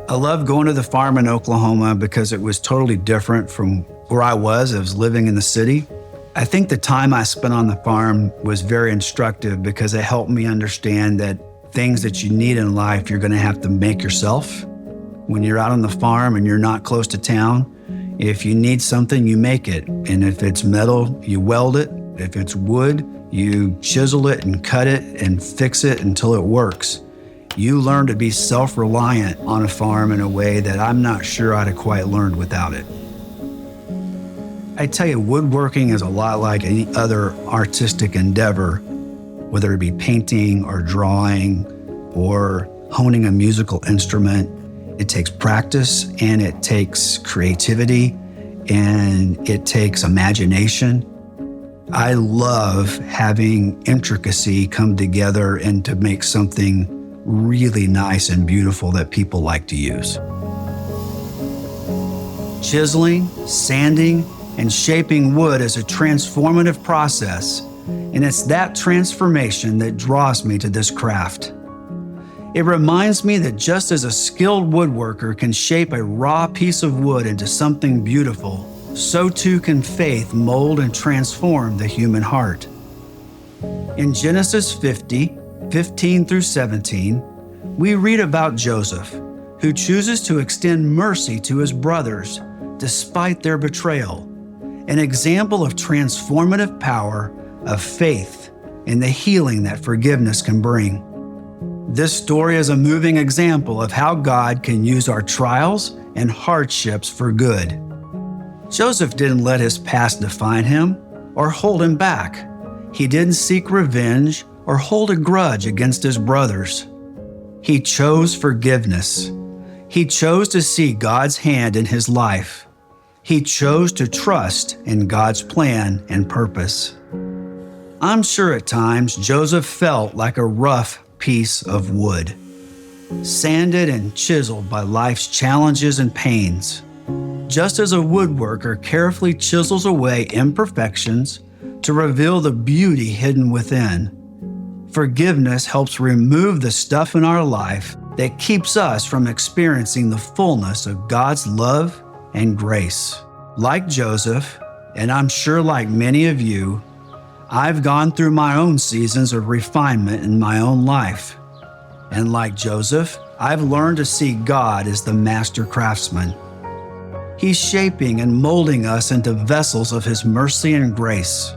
I loved going to the farm in Oklahoma because it was totally different from where I was. I was living in the city. I think the time I spent on the farm was very instructive because it helped me understand that things that you need in life, you're going to have to make yourself. When you're out on the farm and you're not close to town, if you need something, you make it. And if it's metal, you weld it. If it's wood, you chisel it and cut it and fix it until it works. You learn to be self-reliant on a farm in a way that I'm not sure I'd have quite learned without it. I tell you, woodworking is a lot like any other artistic endeavor, whether it be painting or drawing or honing a musical instrument. It takes practice and it takes creativity and it takes imagination. I love having intricacy come together and to make something really nice and beautiful that people like to use. Chiseling, sanding, and shaping wood is a transformative process, and it's that transformation that draws me to this craft. It reminds me that just as a skilled woodworker can shape a raw piece of wood into something beautiful, so too can faith mold and transform the human heart. In Genesis 50, 15 through 17, we read about Joseph, who chooses to extend mercy to his brothers despite their betrayal, an example of transformative power of faith and the healing that forgiveness can bring. This story is a moving example of how God can use our trials and hardships for good. Joseph didn't let his past define him or hold him back. He didn't seek revenge or hold a grudge against his brothers. He chose forgiveness. He chose to see God's hand in his life. He chose to trust in God's plan and purpose. I'm sure at times Joseph felt like a rough piece of wood, sanded and chiseled by life's challenges and pains. Just as a woodworker carefully chisels away imperfections to reveal the beauty hidden within, forgiveness helps remove the stuff in our life that keeps us from experiencing the fullness of God's love and grace. Like Joseph, and I'm sure like many of you, I've gone through my own seasons of refinement in my own life. And like Joseph, I've learned to see God as the master craftsman. He's shaping and molding us into vessels of His mercy and grace.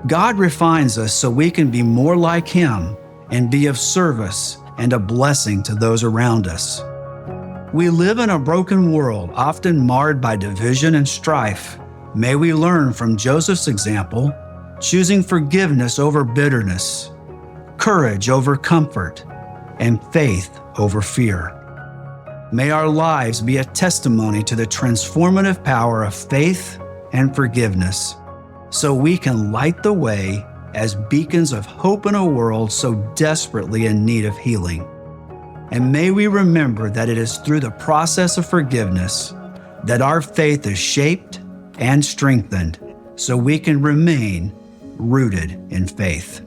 God refines us so we can be more like Him and be of service and a blessing to those around us. We live in a broken world, often marred by division and strife. May we learn from Joseph's example, choosing forgiveness over bitterness, courage over comfort, and faith over fear. May our lives be a testimony to the transformative power of faith and forgiveness, so we can light the way as beacons of hope in a world so desperately in need of healing. And may we remember that it is through the process of forgiveness that our faith is shaped and strengthened so we can remain rooted in faith.